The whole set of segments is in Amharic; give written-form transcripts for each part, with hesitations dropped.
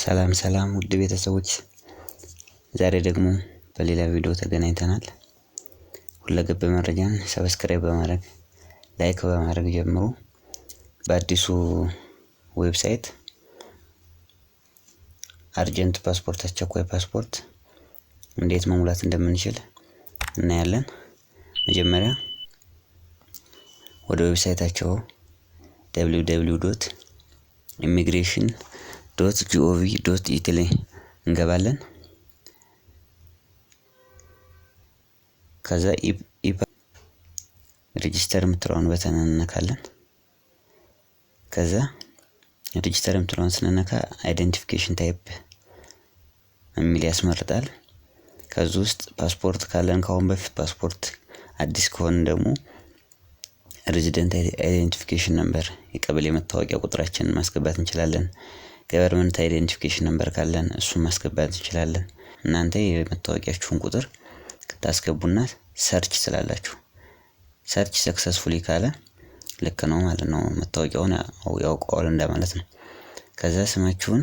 ሰላም ሰላም ውድ ቤተሰቦች ዛሬ ደግሞ በሌላ ቪዲዮ ተገናኝተናል። ሁለገብ መረጃን ሰብስክራይብ በማድረግ ላይክ በማድረግ ጀምሩ። በአዲሱ ዌብሳይት አርጀንት ፓስፖርት አስቸኳይ ፓስፖርት እንዴት መሙላት እንደምንችል እናያለን። መጀመሪያ ወደ ዌብሳይታቸው www.immigration.gov.it ላይ እንገባለን። ከዛ ሬጂስተር የምትለውን በተን እንነካለን። ከዛ ሬጂስተር የምትለውን ስንነካ አይደንቲፊኬሽን ታይፕ የሚል ያስመርጣል። ከዛ ውስጥ ፓስፖርት ካለን ካሁን በፊት ፓስፖርት አዲስ ከሆነ ደግሞ ሬዚደንት አይደንቲፊኬሽን ነምበር የቀበሌ መታወቂያ ቁጥራችንን ማስገባት እንችላለን። ገቨርንመንት አይደንቲፊኬሽን ነምበር ካለን እሱን ማስገባት እንችላለን። እናንተ የመታወቂያችሁን ቁጥር ታስገቡና ሰርች ትላላችሁ። ሰርች ሰክሰስፉሊ ካለ ልክ ነው ማለት ነው። መታወቂያውን ያውቀዋል እንደማለት ነው። ከዛ ስማችሁን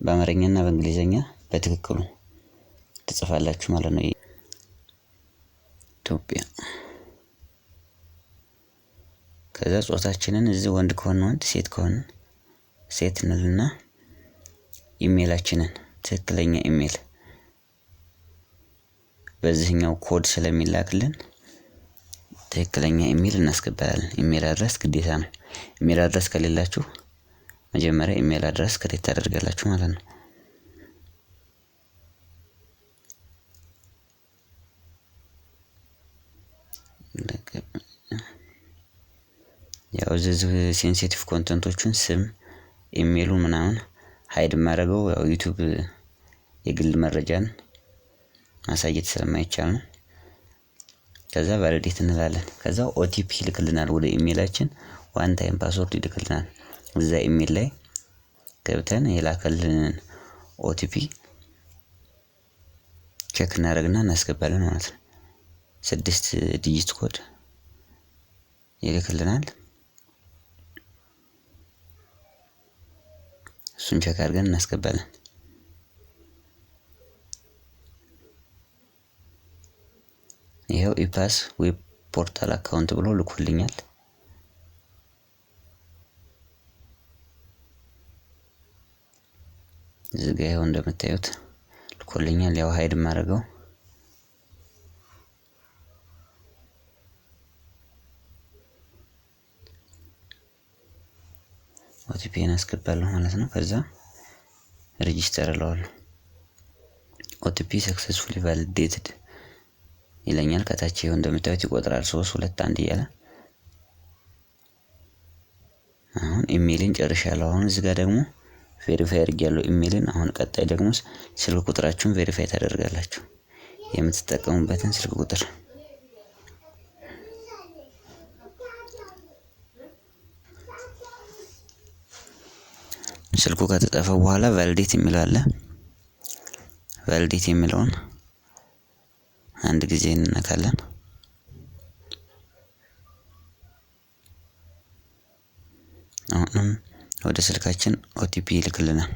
በአማርኛና በእንግሊዘኛ በትክክሉ ትጽፋላችሁ ማለት ነው። ኢትዮጵያ ከዛ ጾታችንን እዚህ ወንድ ከሆነ ወንድ ሴት ከሆነ ሴት እንልና ኢሜላችንን ትክክለኛ ኢሜል በዚህኛው ኮድ ስለሚላክልን ትክክለኛ ኢሜል እናስገባለን። ኢሜል አድረስ ግዴታ ነው። ኢሜል አድረስ ከሌላችሁ መጀመሪያ ኢሜል አድረስ ክሬት ታደርጋላችሁ ማለት ነው። ያው እዚህ ሴንሲቲቭ ኮንተንቶችን ስም ኢሜሉ ምናምን ሃይድ ማድረገው ያው ዩቲዩብ የግል መረጃን ማሳየት ስለማይቻል ነው። ከዛ ቫሊዴት እንላለን። ከዛ ኦቲፒ ይልክልናል ወደ ኢሜላችን ዋን ታይም ፓስወርድ ይልክልናል። እዛ ኢሜል ላይ ገብተን የላከልንን ኦቲፒ ቼክ እናደርግና እናስገባለን ማለት ነው። 6 ዲጂት ኮድ ይልክልናል። እሱን ቼክ አድርገን እናስገባለን። ይሄው ኢፓስ ዌብ ፖርታል አካውንት ብሎ ልኮልኛል። እዚህ ጋር ይሄው እንደምታዩት ልኮልኛል። ያው ሃይድ ማድረገው ኦቲፒን አስገባለሁ ማለት ነው። ከዛ ሬጂስተር እለዋለሁ። ኦቲፒ ሰክሰስፉሊ ቫሊዴትድ ይለኛል። ከታች ይሄው እንደምታዩት ይቆጥራል 3 2 1 እያለ አሁን ኢሜልን ጨርሻለሁ። አሁን እዚህ ጋር ደግሞ ቬሪፋይ አድርጌያለሁ ኢሜልን። አሁን ቀጣይ ደግሞ ስልክ ቁጥራችሁን ቬሪፋይ ታደርጋላችሁ። የምትጠቀሙበትን ስልክ ቁጥር ስልኩ ከተጻፈ በኋላ ቫሊዴት የሚለው አለ። ቫሊዴት የሚለውን አንድ ጊዜ እንነካለን። አሁንም ወደ ስልካችን ኦቲፒ ይልክልናል።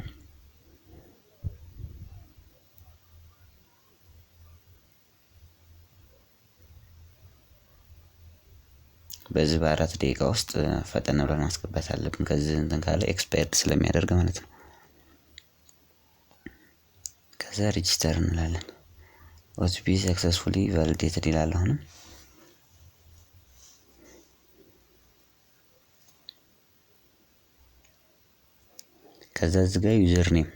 በዚህ በ4 ደቂቃ ውስጥ ፈጠን ብለን ማስገባት አለብን። ከዚህ እንትን ካለ ኤክስፓየርድ ስለሚያደርግ ማለት ነው። ከዛ ሬጂስተር እንላለን። ኦቲፒ ሰክሰስፉሊ ቫሊዴትድ ይላል። አሁንም ከዛ እዚህ ጋር ዩዘር ኔም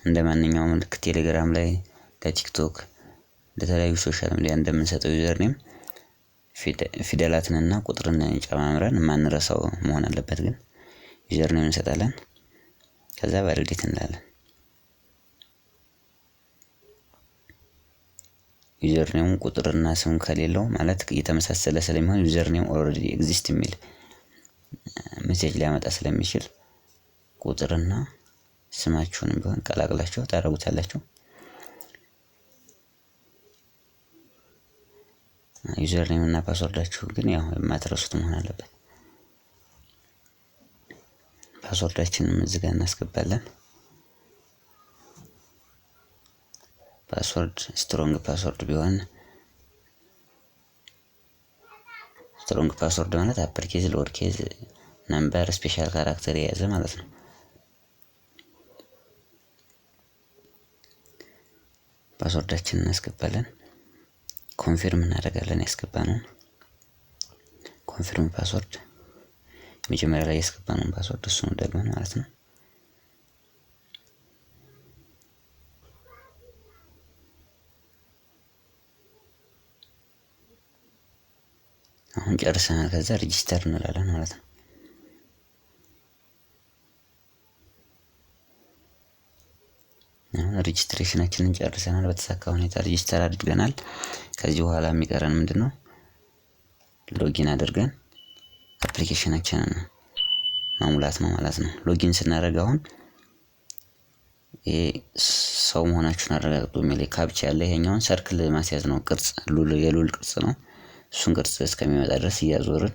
እንደማንኛውም ልክ ቴሌግራም ላይ ለቲክቶክ ለተለያዩ ሶሻል ሚዲያ እንደምንሰጠው ዩዘር ኔም ፊደላትንና ቁጥርን ጨማምረን ማንረሳው መሆን አለበት። ግን ዩዘር ኔም እንሰጣለን። ከዛ ቫሊዴት እንላለን። ዩዘር ኔሙ ቁጥርና ስም ከሌለው ማለት እየተመሳሰለ ስለሚሆን ዩዘር ኔም ኦልሬዲ ኤግዚስት የሚል ሜሴጅ ሊያመጣ ስለሚችል ቁጥርና ስማችሁንም ቢሆን ቀላቅላችሁ ታደርጉታላችሁ። ዩዘር ኔም እና ፓስወርዳችሁ ግን ያው የማትረሱት መሆን አለበት። ፓስወርዳችንን እዚህ ጋር እናስገባለን። ፓስወርድ ስትሮንግ ፓስወርድ ቢሆን ስትሮንግ ፓስወርድ ማለት አፐር ኬዝ፣ ሎወር ኬዝ፣ ነምበር፣ ስፔሻል ካራክተር የያዘ ማለት ነው። ፓስወርዳችንን እናስገባለን። ኮንፊርም እናደርጋለን ያስገባነውን ኮንፊርም ፓስወርድ መጀመሪያ ላይ ያስገባነውን ፓስወርድ እሱን ደግመን ማለት ነው። አሁን ጨርሰናል። ከዛ ሬጂስተር እንላለን ማለት ነው። አሁን ሬጂስትሬሽናችንን ጨርሰናል። በተሳካ ሁኔታ ሬጂስተር አድርገናል። ከዚህ በኋላ የሚቀረን ምንድነው? ሎጊን አድርገን አፕሊኬሽናችንን ማሙላት ነው ማለት ነው። ሎጊን ስናደርግ አሁን ሰው መሆናችሁን አረጋግጡ የሚል ካፕቻ ያለ ይሄኛውን ሰርክል ማስያዝ ነው። ቅርጽ የሉል ቅርጽ ነው። እሱን ቅርጽ እስከሚመጣ ድረስ እያዞርን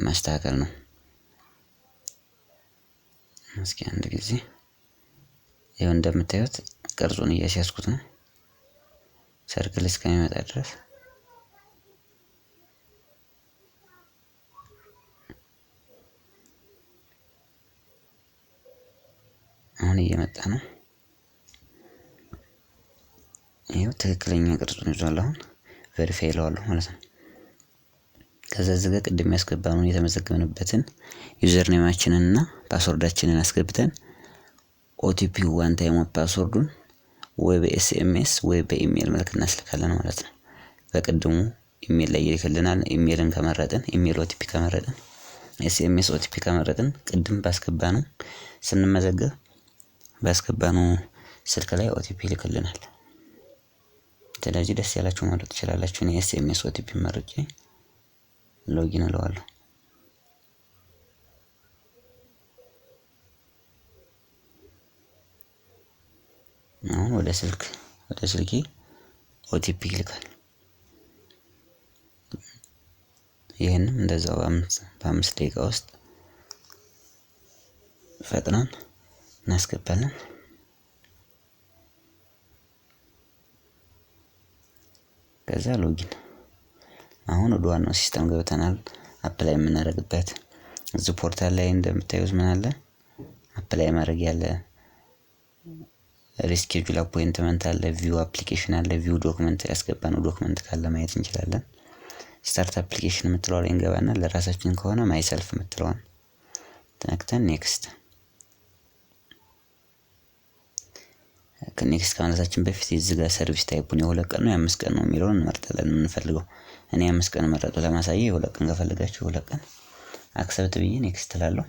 ማስተካከል ነው። እስኪ አንድ ጊዜ ይሄው እንደምታዩት ቅርጹን እያስያዝኩት ነው። ሰርክል እስከሚመጣ ድረስ አሁን እየመጣ ነው። ይሄው ትክክለኛ ቅርጹን ይዟል። አሁን ቬሪፋይ እለዋለሁ ማለት ነው። ከዛ እዚህ ጋር ቅድም ያስገባነውን የተመዘገብንበትን ዩዘር ኔማችንን እና ፓስወርዳችንን አስገብተን ኦቲፒ ዋን ታይም ፓስወርዱን ወይ በኤስኤምኤስ ወይ በኢሜል መልክ እናስልካለን ማለት ነው። በቅድሙ ኢሜል ላይ ይልክልናል። ኢሜልን ከመረጥን ኢሜል ኦቲፒ ከመረጥን ኤስኤምኤስ ኦቲፒ ከመረጥን ቅድም ባስገባነው ስንመዘገብ ባስገባነው ስልክ ላይ ኦቲፒ ይልክልናል። ስለዚህ ደስ ያላችሁ ማለት ትችላላችሁ። እኔ ኤስኤምኤስ ኦቲፒ መርጬ ሎጊን እለዋለሁ። አሁን ወደ ስልኬ ኦቲፒ ይልካል። ይሄንም እንደዛው በ5 ደቂቃ ውስጥ ፈጥነን እናስገባለን። ከዛ ሎጊን አሁን ወደ ዋናው ሲስተም ገብተናል። አፕላይ የምናደርግበት እዚህ ፖርታል ላይ እንደምታዩት ምን አለ? አፕላይ ማድረግ ያለ ሪስኬጁል አፖይንትመንት አለ፣ ቪው አፕሊኬሽን አለ፣ ቪው ዶክመንት ያስገባነው ዶክመንት ካለ ማየት እንችላለን። ስታርት አፕሊኬሽን የምትለው ላይ እንገባና ለራሳችን ከሆነ ማይሰልፍ የምትለዋን ተነክተን ኔክስት ከኔክስት ከማለታችን በፊት እዚህ ጋር ሰርቪስ ታይፑን የ2 ቀን ነው የ5 ቀን ነው የሚለውን እንመርጣለን። የምንፈልገው እኔ 5 ቀን መረጡ ለማሳየት የ2 ቀን ከፈለጋችሁ 2 ቀን አክሰፕት ብዬ ኔክስት እላለሁ።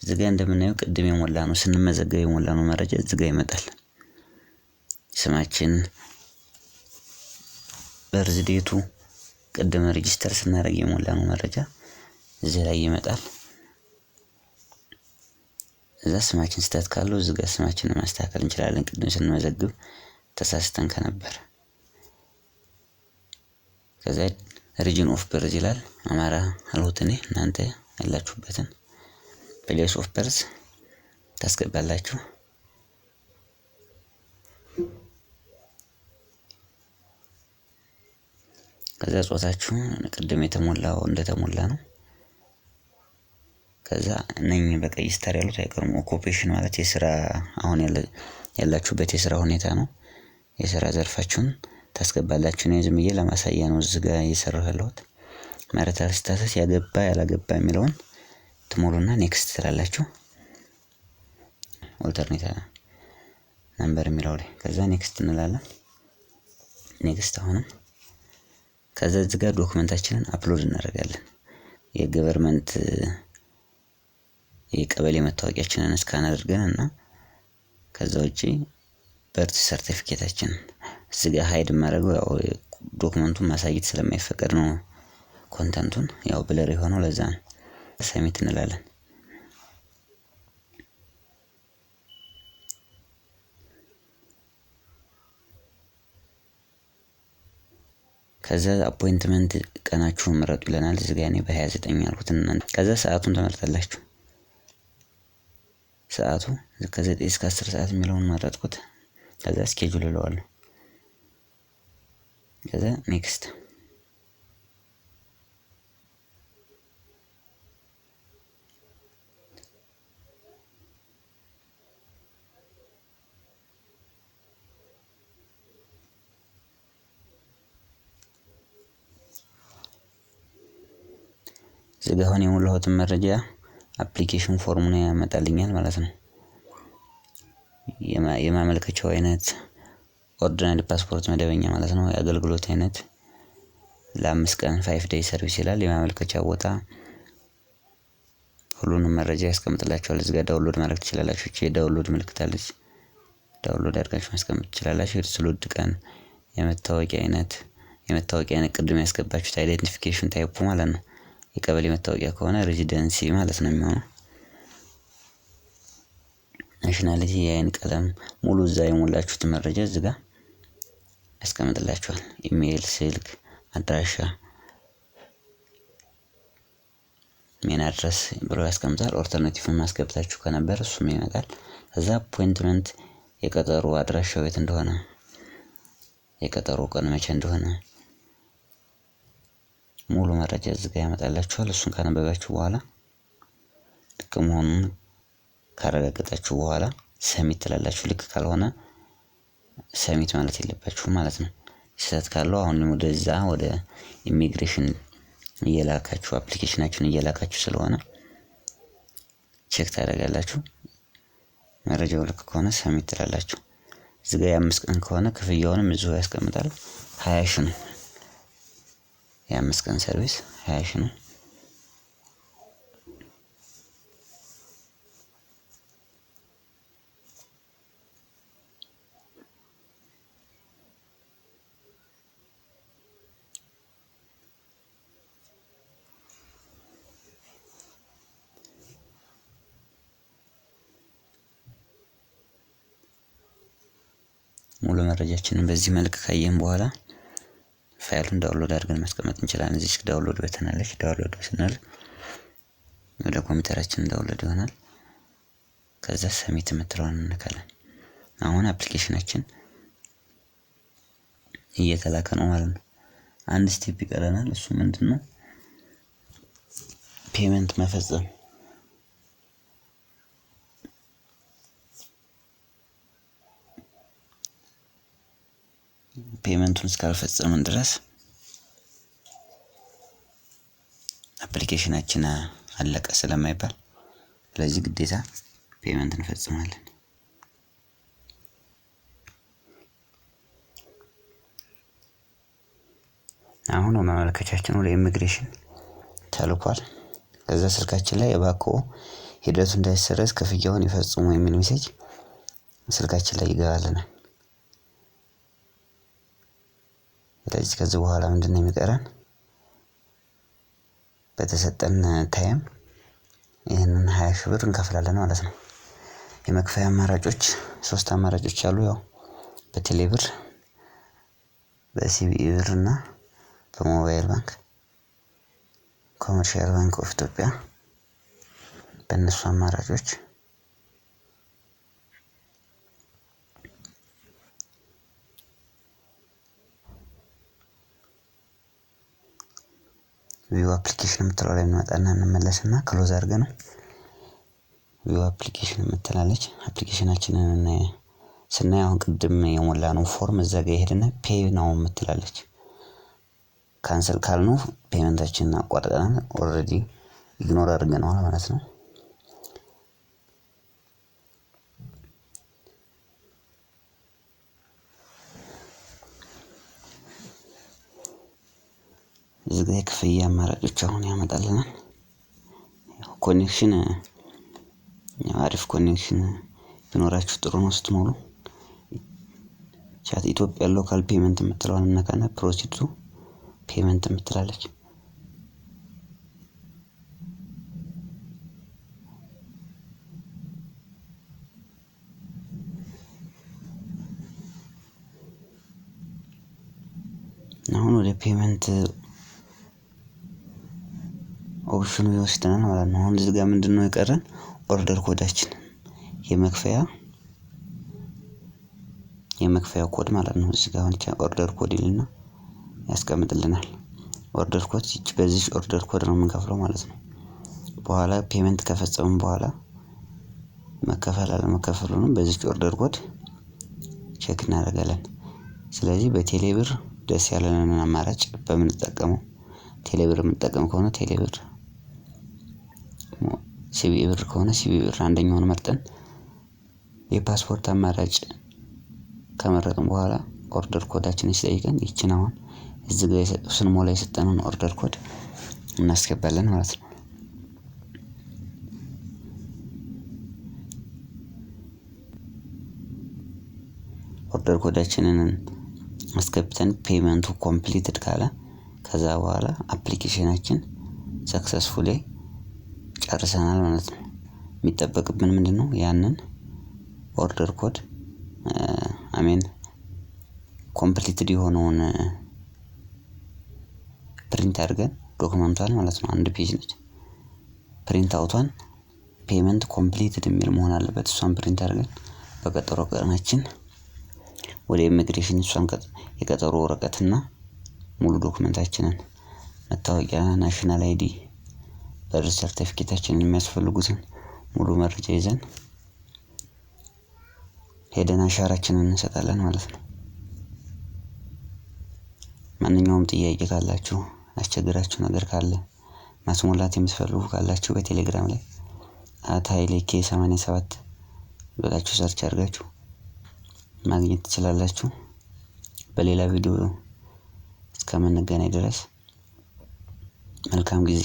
እዚህ ጋር እንደምናየው ቅድም የሞላ ነው ስንመዘገብ የሞላ ነው መረጃ እዚህ ጋር ይመጣል። ስማችን፣ በርዝዴቱ ቅድም ሬጂስተር ስናደርግ የሞላ ነው መረጃ እዚህ ላይ ይመጣል። እዛ ስማችን ስህተት ካለው እዚህ ጋር ስማችንን ማስተካከል እንችላለን። ቅድም ስንመዘግብ ተሳስተን ከነበር ከዛ ሪጅን ኦፍ በርዝ ይላል። አማራ አልሁት እኔ እናንተ ያላችሁበትን ፕሌስ ኦፍ በርዝ ታስገባላችሁ። ከዛ ጾታችሁ ቅድም የተሞላው እንደተሞላ ነው። ከዛ እነኚህ በቀይ ስታር ያሉት አይቀርም። ኦኩፔሽን ማለት የስራ አሁን ያላችሁበት የስራ ሁኔታ ነው። የስራ ዘርፋችሁን ታስገባላችሁ። ነው ዝም ብዬ ለማሳያ ነው እዚህ ጋር እየሰራሁ ያለሁት። ማሪታል ስታተስ ያገባ ያላገባ የሚለውን ትሞሉና ኔክስት ትላላችሁ። ኦልተርኔት ነምበር የሚለው ላይ ከዛ ኔክስት እንላለን። ኔክስት አሁንም ከዛ እዚህ ጋር ዶክመንታችንን አፕሎድ እናደርጋለን። የገቨርንመንት የቀበሌ መታወቂያችንን ስካን አድርገን እና ከዛ ውጪ በርት ሰርቲፊኬታችን እዚህ ጋር ሃይድ ማድረገው ያው ዶክመንቱን ማሳየት ስለማይፈቀድ ነው። ኮንተንቱን ያው ብለር የሆነው ለዛ ነው። ሰሚት እንላለን። ከዛ አፖይንትመንት ቀናችሁን ምረጡ ይለናል። እዚህ ጋር እኔ በ29 ያልኩት እና ከዛ ሰዓቱን ተመርጣላችሁ። ሰዓቱ ከ9 እስከ 10 ሰዓት የሚለውን መረጥኩት። ከዛ ስኬጁል እለዋለሁ። ከዛ ኔክስት እዚህ አሁን የሞላሁትን መረጃ አፕሊኬሽን ፎርሙን ያመጣልኛል ማለት ነው። የማመልከቻው አይነት ኦርዲናሪ ፓስፖርት መደበኛ ማለት ነው። የአገልግሎት አይነት ለ5 ቀን 5 ዴይ ሰርቪስ ይላል። የማመልከቻ ቦታ ሁሉንም መረጃ ያስቀምጥላችኋል። እዚህ ጋር ዳውንሎድ ማድረግ ትችላላችሁ። እቺ የዳውንሎድ ምልክት አለች። ዳውንሎድ አድርጋችሁ ማስቀመጥ ትችላላችሁ። የትውልድ ቀን፣ የመታወቂያ አይነት ቅድም ያስገባችሁት አይደንቲፊኬሽን ታይፑ ማለት ነው። የቀበሌ መታወቂያ ከሆነ ሬዚደንሲ ማለት ነው የሚሆነው። ናሽናሊቲ፣ የአይን ቀለም፣ ሙሉ እዛ የሞላችሁት መረጃ እዚህ ጋር ያስቀምጥላችኋል። ኢሜይል፣ ስልክ፣ አድራሻ፣ ሜን አድረስ ብሎ ያስቀምጣል። ኦልተርናቲቭን ማስገብታችሁ ከነበር እሱም ይመጣል። ከዛ አፖይንትመንት፣ የቀጠሮ አድራሻው የት እንደሆነ፣ የቀጠሮ ቀን መቼ እንደሆነ ሙሉ መረጃ እዚህ ጋር ያመጣላችኋል። እሱን ካነበባችሁ በኋላ ልክ መሆኑን ካረጋገጣችሁ በኋላ ሰሚት ትላላችሁ። ልክ ካልሆነ ሰሚት ማለት የለባችሁም ማለት ነው። ስህተት ካለው አሁን ወደ ኢሚግሬሽን እየላካችሁ አፕሊኬሽናችሁን እየላካችሁ ስለሆነ ቼክ ታደርጋላችሁ። መረጃው ልክ ከሆነ ሰሚት ትላላችሁ። እዚህ ጋር የ5 ቀን ከሆነ ክፍያውንም እዚሁ ያስቀምጣል። 20 ሺህ ነው። የ5 ቀን ሰርቪስ 20 ሺህ ነው። ሙሉ መረጃችንን በዚህ መልክ ካየን በኋላ ፋይሉን ዳውንሎድ አድርገን ማስቀመጥ እንችላለን። እዚህ ዳውንሎድ በተን አለች። ዳውንሎድ ስንል ወደ ኮምፒውተራችን ዳውንሎድ ይሆናል። ከዛ ሰሚት የምትለውን እንነካለን። አሁን አፕሊኬሽናችን እየተላከ ነው ማለት ነው። አንድ ስቴፕ ይቀረናል። እሱ ምንድነው? ፔመንት መፈጸም። ፔመንቱን እስካልፈጸምን ድረስ አፕሊኬሽናችን አለቀ ስለማይባል ስለዚህ ግዴታ ፔመንት እንፈጽማለን። አሁን ማመልከቻችን ወደ ኢሚግሬሽን ተልኳል። ከዛ ስልካችን ላይ እባክዎ ሂደቱ እንዳይሰረዝ ክፍያውን ይፈጽሙ የሚል ሜሴጅ ስልካችን ላይ ይገባልናል። ስለዚህ ከዚህ በኋላ ምንድነው የሚቀረን? በተሰጠን ታይም ይሄንን 20 ሺህ ብር እንከፍላለን ማለት ነው። የመክፈያ አማራጮች 3 አማራጮች አሉ። ያው በቴሌ ብር፣ በሲቢኢ ብር እና በሞባይል ባንክ፣ ኮመርሻል ባንክ ኦፍ ኢትዮጵያ በእነሱ አማራጮች ቪው አፕሊኬሽን የምትለው ላይ እንመጣና እንመለስና ክሎዝ አድርገን ቪው አፕሊኬሽን የምትላለች አፕሊኬሽናችንን ስናይ አሁን ቅድም የሞላነው ፎርም እዛ ጋር ይሄድና ፔይ ናው የምትላለች። ካንሰል ካልነው ፔመንታችንን አቋርጠናል። ኦልሬዲ ኢግኖር አድርገነዋል ማለት ነው። እዚህ ጋር የክፍያ አማራጮች አሁን ያመጣልናል። ኮኔክሽን አሪፍ ኮኔክሽን ቢኖራችሁ ጥሩ ነው ስትሞሉ። ቻት ኢትዮጵያ ሎካል ፔመንት የምትለውን እንነካና ፕሮሲድ ቱ ፔመንት የምትላለች። አሁን ወደ ፔመንት ኦፕሽኑ ይወስደናል ማለት ነው። አሁን እዚህ ጋር ምንድነው የቀረን? ኦርደር ኮዳችን የመክፈያ ኮድ ማለት ነው። እዚህ ጋር አሁን ኦርደር ኮድ ይልና ያስቀምጥልናል። ኦርደር ኮድ በዚህ ኦርደር ኮድ ነው የምንከፍለው ማለት ነው። በኋላ ፔመንት ከፈጸምን በኋላ መከፈል አለመከፈሉንም በዚህ ኦርደር ኮድ ቼክ እናደርጋለን። ስለዚህ በቴሌብር ደስ ያለንን አማራጭ በምንጠቀመው ቴሌብር የምንጠቀም ከሆነ ቴሌብር፣ ሲቢኢ ብር ከሆነ ሲቢኢ ብር አንደኛውን መርጠን የፓስፖርት አማራጭ ከመረጥን በኋላ ኦርደር ኮዳችንን ሲጠይቀን ይቺን አሁን እዚህ ጋር ስንሞላ የሰጠነውን ኦርደር ኮድ እናስገባለን ማለት ነው። ኦርደር ኮዳችንን አስገብተን ፔመንቱ ኮምፕሊትድ ካለ ከዛ በኋላ አፕሊኬሽናችን ሰክሰስፉሊ ጨርሰናል ማለት ነው። የሚጠበቅብን ምንድነው? ያንን ኦርደር ኮድ ኮምፕሊትድ የሆነውን ፕሪንት አድርገን ዶክመንቷን ማለት ነው፣ አንድ ፔጅ ነች። ፕሪንት አውቷን ፔመንት ኮምፕሊትድ የሚል መሆን አለበት። እሷን ፕሪንት አድርገን በቀጠሮ ቀናችን ወደ ኢሚግሬሽን እሷን የቀጠሮ ወረቀትና ሙሉ ዶክመንታችንን መታወቂያ፣ ናሽናል አይዲ፣ በርዝ ሰርቲፊኬታችንን የሚያስፈልጉትን ሙሉ መረጃ ይዘን ሄደን አሻራችንን እንሰጣለን ማለት ነው። ማንኛውም ጥያቄ ካላችሁ፣ አስቸግራችሁ ነገር ካለ፣ ማስሞላት የምትፈልጉ ካላችሁ በቴሌግራም ላይ @hailek87 ብላችሁ ሰርች አድርጋችሁ ማግኘት ትችላላችሁ። በሌላ ቪዲዮ እስከምንገናኝ ድረስ መልካም ጊዜ